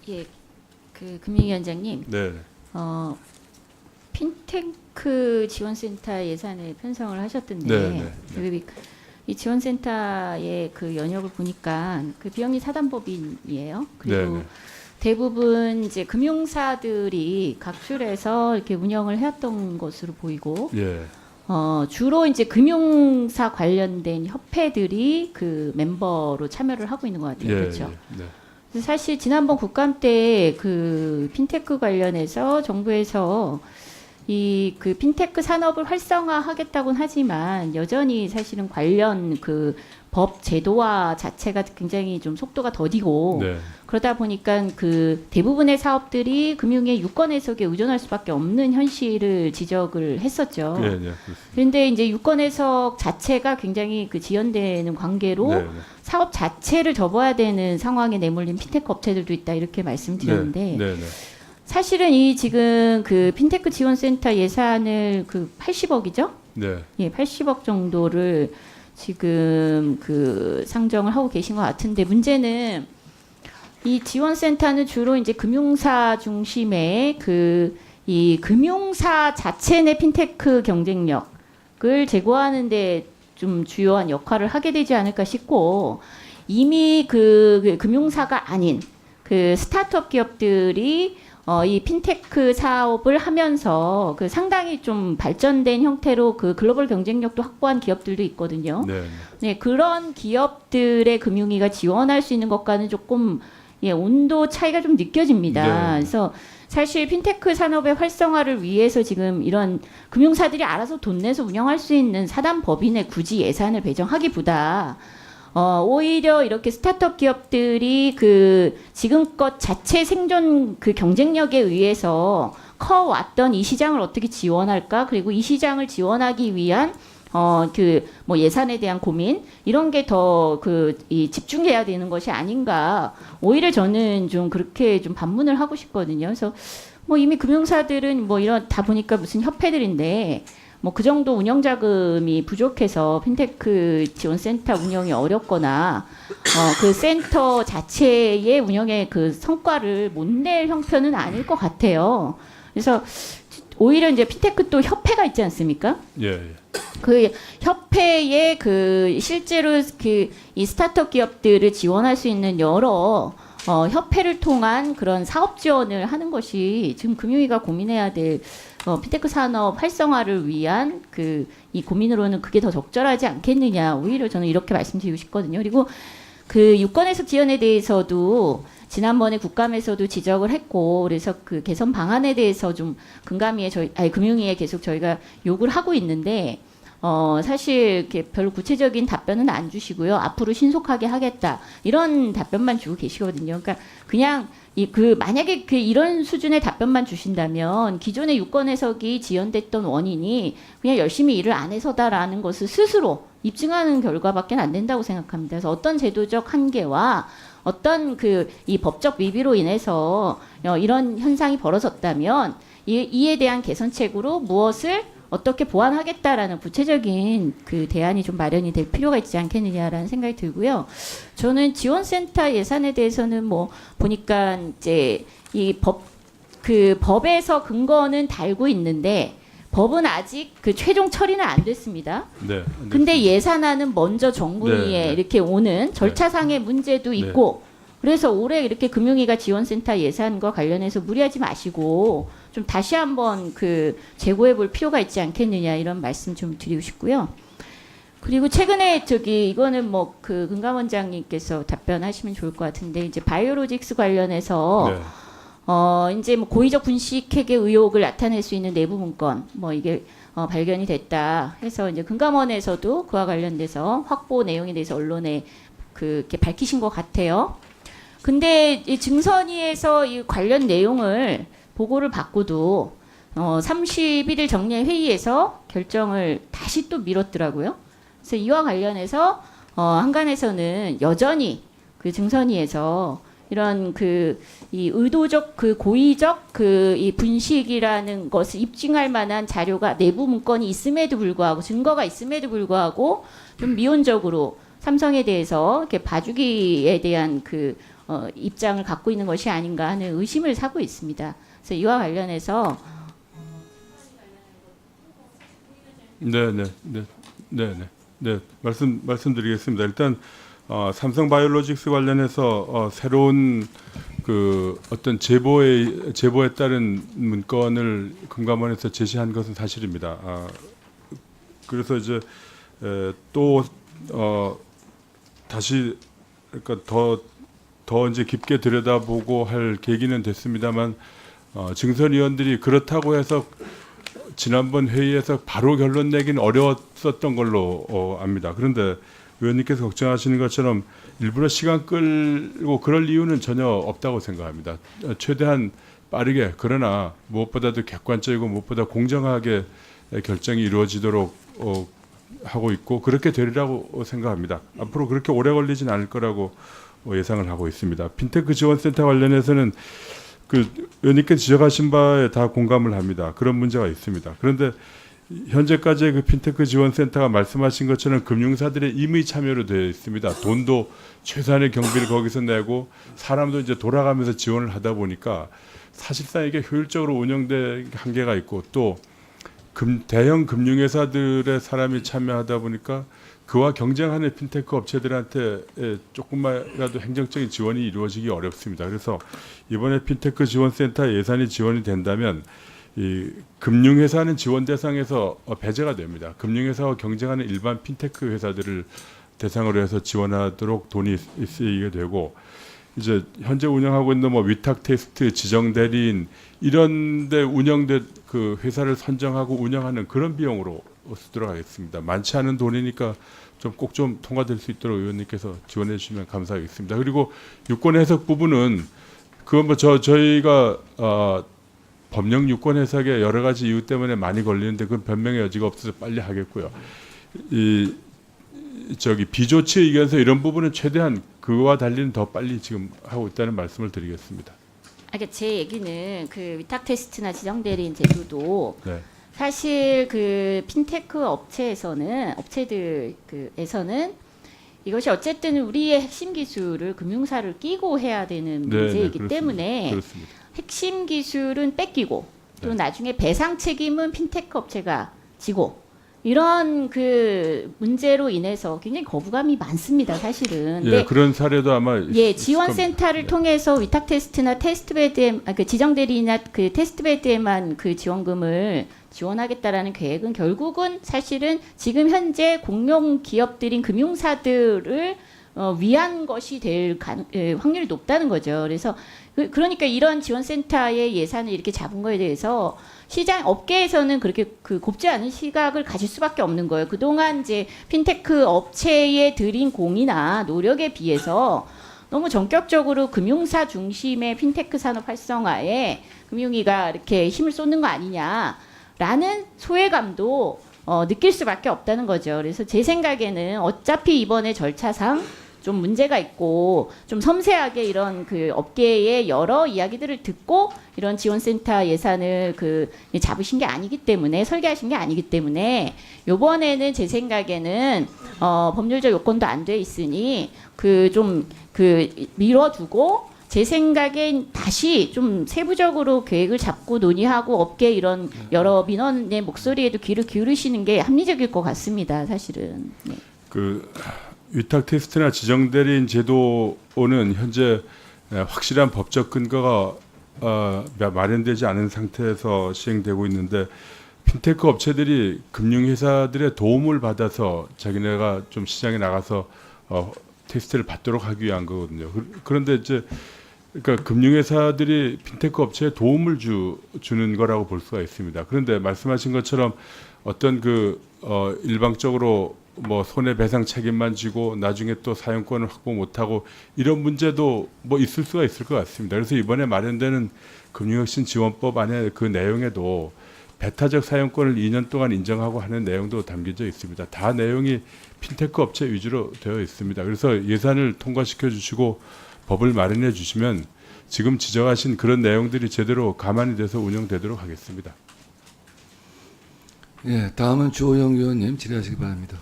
예, 그 금융위원장님, 네. 핀테크 지원센터 예산을 편성을 하셨던데, 네. 이 지원센터의 그 연역을 보니까 그 비영리 사단법인이에요. 그리고 네. 대부분 이제 금융사들이 각출해서 이렇게 운영을 해왔던 것으로 보이고, 예. 주로 이제 금융사 관련된 협회들이 그 멤버로 참여를 하고 있는 것 같아요. 그렇죠. 네. 그래서 사실 지난번 국감 때 그 핀테크 관련해서 정부에서 이 그 핀테크 산업을 활성화하겠다고는 하지만 여전히 사실은 관련 그 법 제도화 자체가 굉장히 좀 속도가 더디고 네. 그러다 보니까 그 대부분의 사업들이 금융의 유권 해석에 의존할 수밖에 없는 현실을 지적을 했었죠. 네. 네. 그런데 이제 유권 해석 자체가 굉장히 그 지연되는 관계로 네. 사업 자체를 접어야 되는 상황에 내몰린 핀테크 업체들도 있다 이렇게 말씀드렸는데 네. 사실은 이 지금 그 핀테크 지원센터 예산을 그 80억이죠? 네. 예, 80억 정도를 지금 그 상정을 하고 계신 것 같은데 문제는 이 지원센터는 주로 이제 금융사 중심의 그 이 금융사 자체 내 핀테크 경쟁력을 제고하는데 좀 주요한 역할을 하게 되지 않을까 싶고 이미 그 금융사가 아닌 그 스타트업 기업들이 이 핀테크 사업을 하면서 그 상당히 좀 발전된 형태로 그 글로벌 경쟁력도 확보한 기업들도 있거든요. 네. 네, 그런 기업들의 금융위가 지원할 수 있는 것과는 조금 예, 온도 차이가 좀 느껴집니다. 네. 그래서 사실 핀테크 산업의 활성화를 위해서 지금 이런 금융사들이 알아서 돈 내서 운영할 수 있는 사단 법인에 굳이 예산을 배정하기보다 오히려 이렇게 스타트업 기업들이 그 지금껏 자체 생존 그 경쟁력에 의해서 커왔던 이 시장을 어떻게 지원할까? 그리고 이 시장을 지원하기 위한 그 뭐 예산에 대한 고민 이런 게 더 이 집중해야 되는 것이 아닌가. 오히려 저는 좀 그렇게 좀 반문을 하고 싶거든요. 그래서 뭐 이미 금융사들은 뭐 이런 다 보니까 무슨 협회들인데 뭐 그 정도 운영 자금이 부족해서 핀테크 지원센터 운영이 어렵거나 그 센터 자체의 운영의 그 성과를 못 낼 형편은 아닐 것 같아요. 그래서 오히려 이제 핀테크 또 협회가 있지 않습니까? 예. 그 협회에 그 실제로 그 이 스타트업 기업들을 지원할 수 있는 여러 협회를 통한 그런 사업 지원을 하는 것이 지금 금융위가 고민해야 될 핀테크 산업 활성화를 위한 그 이 고민으로는 그게 더 적절하지 않겠느냐. 오히려 저는 이렇게 말씀드리고 싶거든요. 그리고 그 유권 해석 지원에 대해서도 지난번에 국감에서도 지적을 했고 그래서 그 개선 방안에 대해서 좀 금융위에 계속 저희가 요구를 하고 있는데 사실 이렇게 별로 구체적인 답변은 안 주시고요. 앞으로 신속하게 하겠다. 이런 답변만 주고 계시거든요. 그러니까 그냥 만약에 이런 수준의 답변만 주신다면 기존의 유권 해석이 지연됐던 원인이 그냥 열심히 일을 안 해서다라는 것을 스스로 입증하는 결과밖에 안 된다고 생각합니다. 그래서 어떤 제도적 한계와 어떤 이 법적 미비로 인해서 이런 현상이 벌어졌다면 이에 대한 개선책으로 무엇을 어떻게 보완하겠다라는 구체적인 그 대안이 좀 마련이 될 필요가 있지 않겠느냐라는 생각이 들고요. 저는 지원센터 예산에 대해서는 뭐 보니까 이제 법에서 근거는 달고 있는데 법은 아직 그 최종 처리는 안 됐습니다. 네. 근데 예산안은 먼저 정부위에 네. 이렇게 오는 절차상의 문제도 있고 그래서 올해 이렇게 금융위가 지원센터 예산과 관련해서 무리하지 마시고 좀 다시 한번 재고해 볼 필요가 있지 않겠느냐 이런 말씀 좀 드리고 싶고요. 그리고 최근에 이거는 뭐 금감원장님께서 답변하시면 좋을 것 같은데 이제 바이오로직스 관련해서 이제 뭐 고의적 분식회계 의혹을 나타낼 수 있는 내부 문건 뭐 이게 발견이 됐다 해서 이제 금감원에서도 그와 관련돼서 확보 내용에 대해서 언론에 이렇게 밝히신 것 같아요. 근데 이 증선위에서 이 관련 내용을 보고를 받고도 31일 정례 회의에서 결정을 다시 또 미뤘더라고요. 그래서 이와 관련해서 한간에서는 여전히 그 증선위에서 이런 이 의도적 고의적 이 분식이라는 것을 입증할 만한 자료가 내부 문건이 있음에도 불구하고 증거가 있음에도 불구하고 좀 미온적으로 삼성에 대해서 이렇게 봐주기에 대한 입장을 갖고 있는 것이 아닌가 하는 의심을 사고 있습니다. 그래서 이와 관련해서 말씀드리겠습니다. 일단 삼성바이오로직스 관련해서 새로운 그 어떤 제보에 따른 문건을 금감원에서 제시한 것은 사실입니다. 그래서 이제 또 다시 그러니까 더 이제 깊게 들여다보고 할 계기는 됐습니다만 증선위원들이 그렇다고 해서 지난번 회의에서 바로 결론 내기는 어려웠었던 걸로 압니다. 그런데 의원님께서 걱정하시는 것처럼 일부러 시간 끌고 그럴 이유는 전혀 없다고 생각합니다. 최대한 빠르게 그러나 무엇보다도 객관적이고 무엇보다 공정하게 결정이 이루어지도록 하고 있고 그렇게 되리라고 생각합니다. 앞으로 그렇게 오래 걸리진 않을 거라고 예상을 하고 있습니다. 핀테크 지원센터 관련해서는 그 의원님께서 지적하신 바에 다 공감을 합니다. 그런 문제가 있습니다. 그런데 현재까지의 그 핀테크 지원센터가 말씀하신 것처럼 금융사들의 임의 참여로 되어 있습니다. 돈도 최소한의 경비를 거기서 내고 사람도 이제 돌아가면서 지원을 하다 보니까 사실상 이게 효율적으로 운영될 한계가 있고 또 대형 금융회사들의 사람이 참여하다 보니까 그와 경쟁하는 핀테크 업체들한테 조금만이라도 행정적인 지원이 이루어지기 어렵습니다. 그래서 이번에 핀테크 지원센터 예산이 지원이 된다면 이 금융회사는 지원 대상에서 배제가 됩니다. 금융회사와 경쟁하는 일반 핀테크 회사들을 대상으로 해서 지원하도록 돈이 쓰이게 되고 이제 현재 운영하고 있는 뭐 위탁 테스트, 지정 대리인 이런데 운영된 그 회사를 선정하고 운영하는 그런 비용으로 쓰도록 하겠습니다. 많지 않은 돈이니까 꼭 좀 통과될 수 있도록 의원님께서 지원해 주시면 감사하겠습니다. 그리고 유권 해석 부분은 그건 뭐 저희가 법령 유권 해석에 여러 가지 이유 때문에 많이 걸리는데 그건 변명의 여지가 없어서 빨리 하겠고요. 비조치 의견서 이런 부분은 최대한 그와 달리는 더 빨리 지금 하고 있다는 말씀을 드리겠습니다. 그러니까 제 얘기는 그 위탁 테스트나 지정 대리인 제도도 네. 사실 그 핀테크 업체들에서는 이것이 어쨌든 우리의 핵심 기술을 금융사를 끼고 해야 되는 문제이기 때문에 그렇습니다. 핵심 기술은 뺏기고 또 나중에 배상 책임은 핀테크 업체가 지고 이런 그 문제로 인해서 굉장히 거부감이 많습니다, 사실은. 예, 그런 사례도 아마 지원센터를 통해서 위탁 테스트나 테스트베드에 그 지정 대리나 그 테스트베드에만 그 지원금을 지원하겠다라는 계획은 결국은 사실은 지금 현재 공룡 기업들인 금융사들을 위한 것이 될 확률이 높다는 거죠. 그래서 그러니까 이런 지원센터의 예산을 이렇게 잡은 거에 대해서 시장 업계에서는 그렇게 곱지 않은 시각을 가질 수밖에 없는 거예요. 그동안 이제 핀테크 업체에 들인 공이나 노력에 비해서 너무 전격적으로 금융사 중심의 핀테크 산업 활성화에 금융위가 이렇게 힘을 쏟는 거 아니냐라는 소외감도 느낄 수밖에 없다는 거죠. 그래서 제 생각에는 어차피 이번에 절차상 좀 문제가 있고 좀 섬세하게 이런 그 업계의 여러 이야기들을 듣고 이런 지원센터 예산을 잡으신 게 아니기 때문에 설계하신 게 아니기 때문에 이번에는 제 생각에는 법률적 요건도 안 돼 있으니 미뤄두고 제 생각엔 다시 좀 세부적으로 계획을 잡고 논의하고 업계 이런 여러 민원의 목소리에도 귀를 기울이시는 게 합리적일 것 같습니다. 사실은. 네. 위탁 테스트나 지정 대리인 제도는 현재 확실한 법적 근거가 마련되지 않은 상태에서 시행되고 있는데 핀테크 업체들이 금융회사들의 도움을 받아서 자기네가 좀 시장에 나가서 테스트를 받도록 하기 위한 거거든요. 그런데 이제 그러니까 금융회사들이 핀테크 업체에 도움을 주는 거라고 볼 수가 있습니다. 그런데 말씀하신 것처럼 어떤 일방적으로 뭐 손해배상 책임만 지고 나중에 또 사용권을 확보 못하고 이런 문제도 뭐 있을 수가 있을 것 같습니다. 그래서 이번에 마련되는 금융혁신 지원법 안에 그 내용에도 배타적 사용권을 2년 동안 인정하고 하는 내용도 담겨져 있습니다. 다 내용이 핀테크 업체 위주로 되어 있습니다. 그래서 예산을 통과시켜 주시고 법을 마련해 주시면 지금 지적하신 그런 내용들이 제대로 감안이 돼서 운영되도록 하겠습니다. 예, 다음은 주호영 의원님 질의하시기 바랍니다.